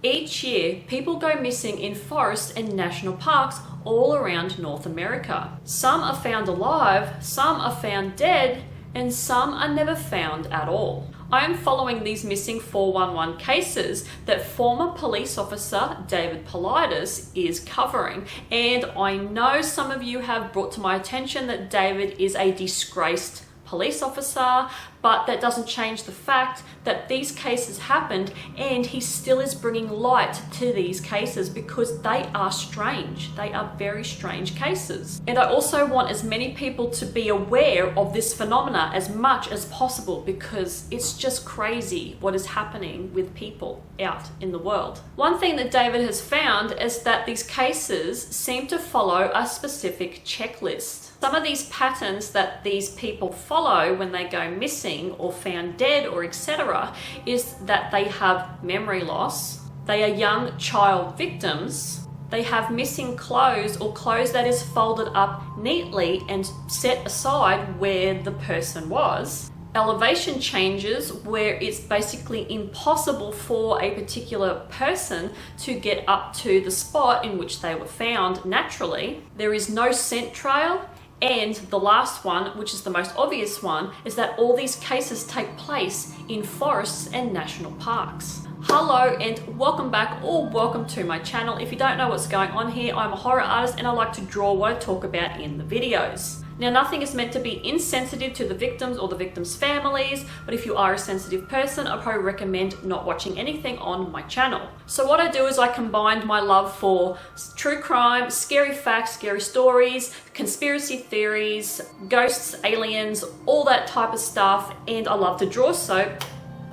Each year, people go missing in forests and national parks all around North America. Some are found alive, some are found dead, and some are never found at all. I am following these missing 411 cases that former police officer David Paulides is covering, and I know some of you have brought to my attention that David is a disgraced police officer, but that doesn't change the fact that these cases happened and he still is bringing light to these cases because they are strange. They are very strange cases. And I also want as many people to be aware of this phenomena as much as possible because it's just crazy what is happening with people out in the world. One thing that David has found is that these cases seem to follow a specific checklist. Some of these patterns that these people follow when they go missing or found dead or etc. is that they have memory loss, they are young child victims, they have missing clothes or clothes that is folded up neatly and set aside where the person was, elevation changes where it's basically impossible for a particular person to get up to the spot in which they were found naturally, there is no scent trail. And the last one, which is the most obvious one, is that all these cases take place in forests and national parks. Hello and welcome back or welcome to my channel. If you don't know what's going on here, I'm a horror artist and I like to draw what I talk about in the videos. Now, nothing is meant to be insensitive to the victims or the victims' families, but if you are a sensitive person, I probably recommend not watching anything on my channel. So what I do is I combined my love for true crime, scary facts, scary stories, conspiracy theories, ghosts, aliens, all that type of stuff, and I love to draw, so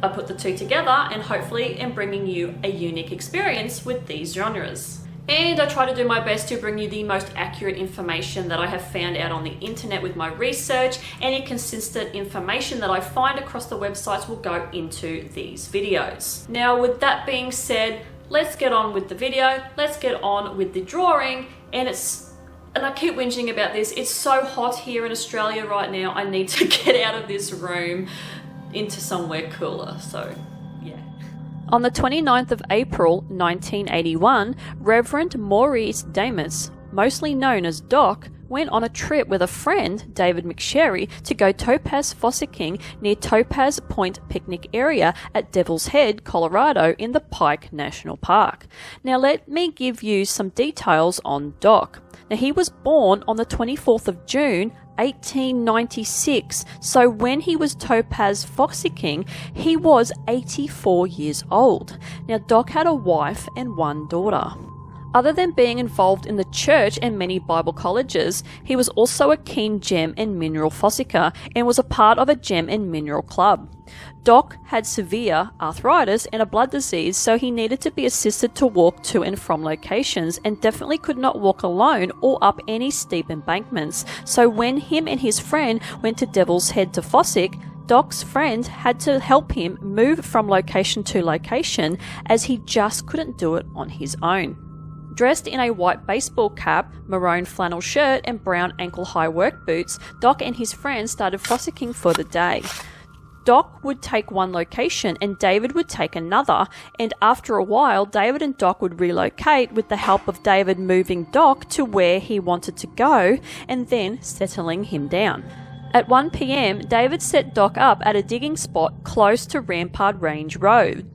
I put the two together and hopefully am bringing you a unique experience with these genres. And I try to do my best to bring you the most accurate information that I have found out on the internet with my research. Any consistent information that I find across the websites will go into these videos. Now, with that being said, let's get on with the video. Let's get on with the drawing. And I keep whinging about this. It's so hot here in Australia right now. I need to get out of this room into somewhere cooler. So yeah. On the 29th of April 1981, Reverend Maurice Dametz, mostly known as Doc, went on a trip with a friend, David McSherry, to go topaz fossicking near Topaz Point Picnic Area at Devil's Head, Colorado in the Pike National Park. Now let me give you some details on Doc. Now he was born on the 24th of June 1896, so when he was topaz fossicking, he was 84 years old. Now Doc had a wife and one daughter. Other than being involved in the church and many Bible colleges, he was also a keen gem and mineral fossicker and was a part of a gem and mineral club. Doc had severe arthritis and a blood disease, so he needed to be assisted to walk to and from locations and definitely could not walk alone or up any steep embankments. So when him and his friend went to Devil's Head to fossick, Doc's friend had to help him move from location to location as he just couldn't do it on his own. Dressed in a white baseball cap, maroon flannel shirt and brown ankle-high work boots, Doc and his friends started fossicking for the day. Doc would take one location and David would take another, and after a while David and Doc would relocate with the help of David moving Doc to where he wanted to go and then settling him down. At 1 p.m, David set Doc up at a digging spot close to Rampart Range Road.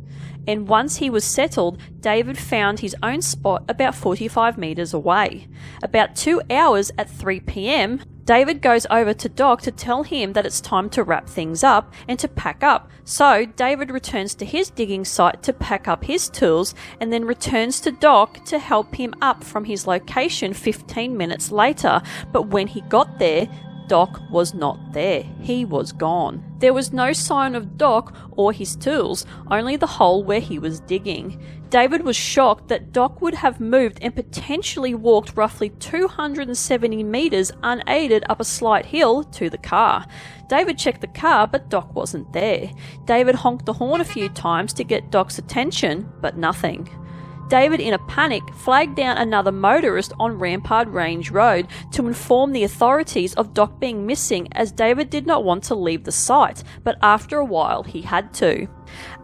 And once he was settled, David found his own spot about 45 meters away. About 2 hours at 3 p.m, David goes over to Doc to tell him that it's time to wrap things up and to pack up. So David returns to his digging site to pack up his tools and then returns to Doc to help him up from his location 15 minutes later. But when he got there, Doc was not there. He was gone. There was no sign of Doc or his tools, only the hole where he was digging. David was shocked that Doc would have moved and potentially walked roughly 270 meters unaided up a slight hill to the car. David checked the car, but Doc wasn't there. David honked the horn a few times to get Doc's attention, but nothing. David, in a panic, flagged down another motorist on Rampart Range Road to inform the authorities of Doc being missing, as David did not want to leave the site, but after a while he had to.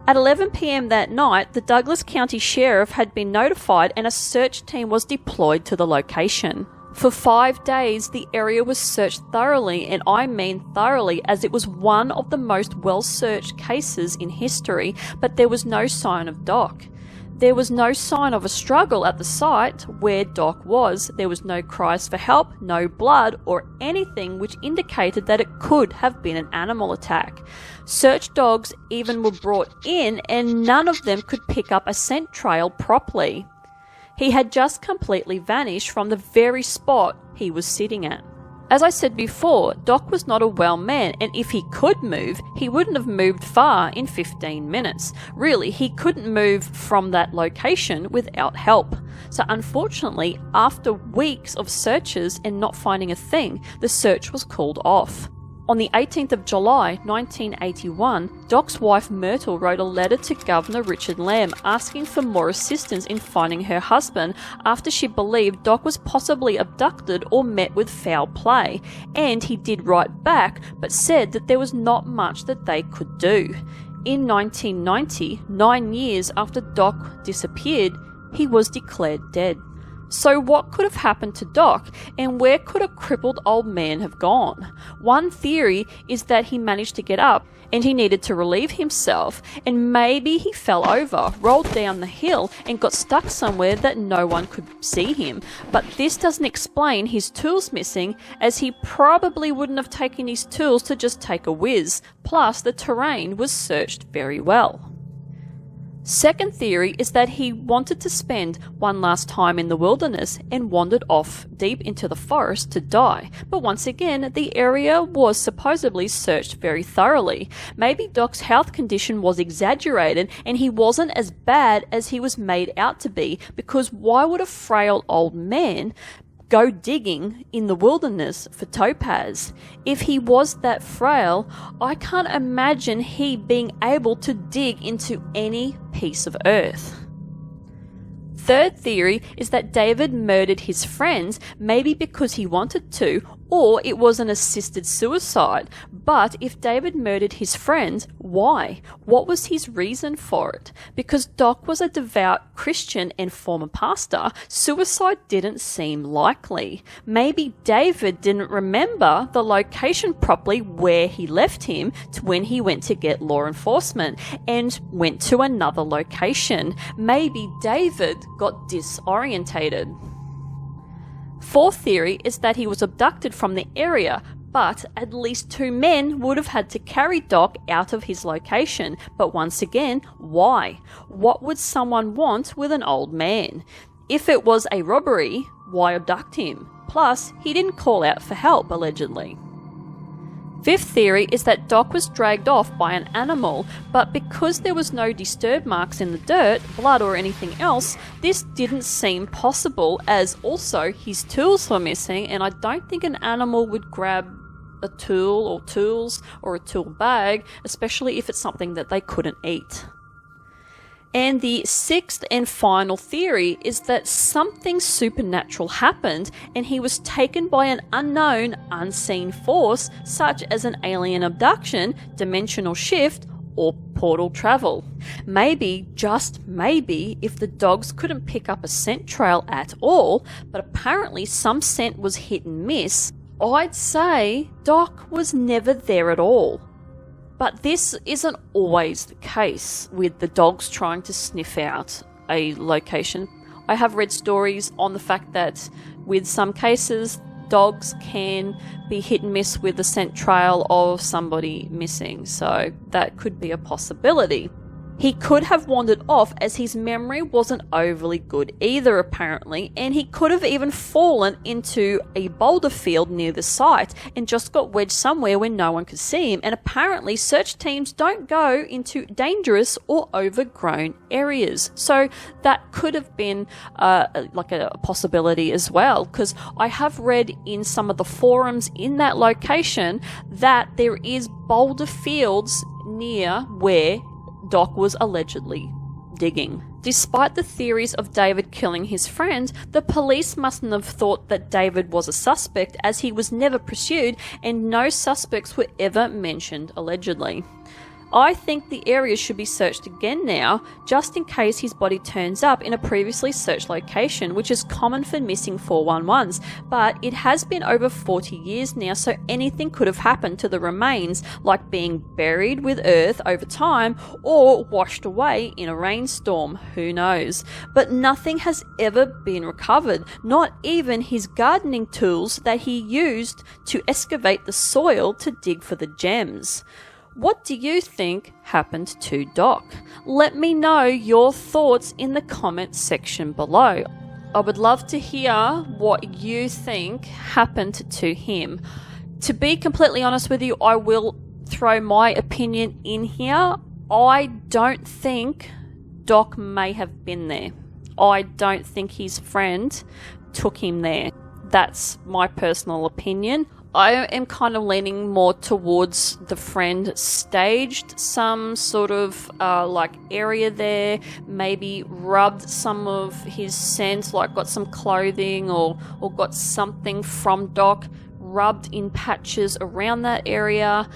At 11 p.m. that night, the Douglas County Sheriff had been notified and a search team was deployed to the location. For 5 days, the area was searched thoroughly, and I mean thoroughly, as it was one of the most well-searched cases in history, but there was no sign of Doc. There was no sign of a struggle at the site where Doc was. There was no cries for help, no blood, or anything which indicated that it could have been an animal attack. Search dogs even were brought in, and none of them could pick up a scent trail properly. He had just completely vanished from the very spot he was sitting at. As I said before, Doc was not a well man, and if he could move, he wouldn't have moved far in 15 minutes. Really, he couldn't move from that location without help. So unfortunately, after weeks of searches and not finding a thing, the search was called off. On the 18th of July, 1981, Doc's wife Myrtle wrote a letter to Governor Richard Lamb asking for more assistance in finding her husband after she believed Doc was possibly abducted or met with foul play, and he did write back but said that there was not much that they could do. In 1990, 9 years after Doc disappeared, he was declared dead. So what could have happened to Doc, and where could a crippled old man have gone? One theory is that he managed to get up and he needed to relieve himself, and maybe he fell over, rolled down the hill and got stuck somewhere that no one could see him. But this doesn't explain his tools missing, as he probably wouldn't have taken his tools to just take a whiz. Plus, the terrain was searched very well. Second theory is that he wanted to spend one last time in the wilderness and wandered off deep into the forest to die. But once again, the area was supposedly searched very thoroughly. Maybe Doc's health condition was exaggerated and he wasn't as bad as he was made out to be, because why would a frail old man go digging in the wilderness for topaz? If he was that frail, I can't imagine he being able to dig into any piece of earth. Third theory is that David murdered his friends, maybe because he wanted to, or it was an assisted suicide. But if David murdered his friends, why? What was his reason for it? Because Doc was a devout Christian and former pastor, suicide didn't seem likely. Maybe David didn't remember the location properly where he left him when he went to get law enforcement and went to another location. Maybe David got disorientated. Fourth theory is that he was abducted from the area, but at least 2 men would have had to carry Doc out of his location. But once again, why? What would someone want with an old man? If it was a robbery, why abduct him? Plus, he didn't call out for help, allegedly. Fifth theory is that Doc was dragged off by an animal, but because there was no disturb marks in the dirt, blood or anything else, this didn't seem possible, as also his tools were missing, and I don't think an animal would grab a tool or tools or a tool bag, especially if it's something that they couldn't eat. And the sixth and final theory is that something supernatural happened and he was taken by an unknown, unseen force, such as an alien abduction, dimensional shift, or portal travel. Maybe, just maybe, if the dogs couldn't pick up a scent trail at all, but apparently some scent was hit and miss, I'd say Doc was never there at all. But this isn't always the case with the dogs trying to sniff out a location. I have read stories on the fact that with some cases, dogs can be hit and miss with the scent trail of somebody missing, so that could be a possibility. He could have wandered off, as his memory wasn't overly good either, apparently, and he could have even fallen into a boulder field near the site and just got wedged somewhere where no one could see him. And apparently search teams don't go into dangerous or overgrown areas, so that could have been like a possibility as well, because I have read in some of the forums in that location that there is boulder fields near where Doc was allegedly digging. Despite the theories of David killing his friend, the police mustn't have thought that David was a suspect, as he was never pursued and no suspects were ever mentioned allegedly. I think the area should be searched again now, just in case his body turns up in a previously searched location, which is common for missing 411s, but it has been over 40 years now, so anything could have happened to the remains, like being buried with earth over time or washed away in a rainstorm, who knows. But nothing has ever been recovered, not even his gardening tools that he used to excavate the soil to dig for the gems. What do you think happened to Doc? Let me know your thoughts in the comment section below. I would love to hear what you think happened to him. To be completely honest with you, I will throw my opinion in here. I don't think Doc may have been there. I don't think his friend took him there. That's my personal opinion. I am kind of leaning more towards the friend staged some sort of like area there, maybe rubbed some of his scent, like got some clothing or got something from Doc, rubbed in patches around that area,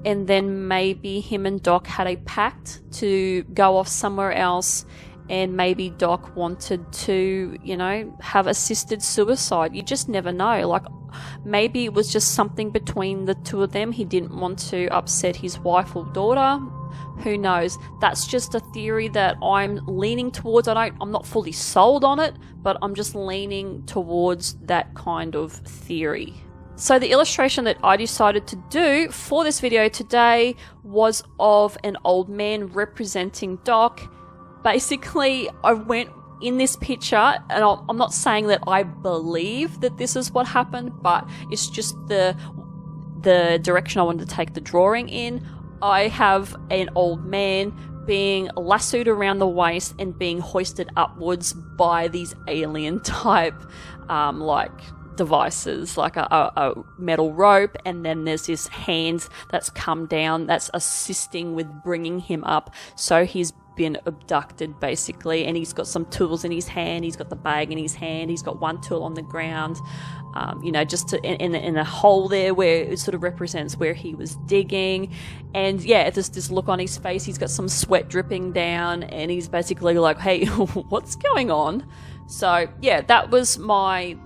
and then maybe him and Doc had a pact to go off somewhere else, and maybe Doc wanted to, you know, have assisted suicide. You just never know. Like, maybe it was just something between the two of them. He didn't want to upset his wife or daughter. Who knows? That's just a theory that I'm leaning towards. I'm not fully sold on it, but I'm just leaning towards that kind of theory. So the illustration that I decided to do for this video today was of an old man representing Doc. Basically, I went in this picture, and I'm not saying that I believe that this is what happened, but it's just the direction I wanted to take the drawing in. I have an old man being lassoed around the waist and being hoisted upwards by these alien type like devices, like a metal rope, and then there's this hand that's come down that's assisting with bringing him up. So he's been abducted basically, and he's got some tools in his hand. He's got the bag in his hand. He's got one tool on the ground, you know, just in a hole there where it sort of represents where he was digging. And yeah, there's this look on his face. He's got some sweat dripping down, and he's basically like, hey, what's going on? So yeah, that was my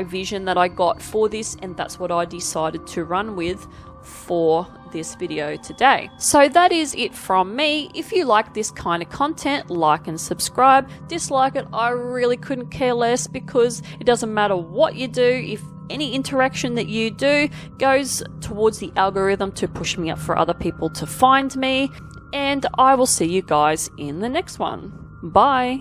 vision that I got for this, and that's what I decided to run with for this video today. So that is it from me. If you like this kind of content, like and subscribe. Dislike it, I really couldn't care less, because it doesn't matter what you do. If any interaction that you do goes towards the algorithm to push me up for other people to find me. And I will see you guys in the next one. Bye.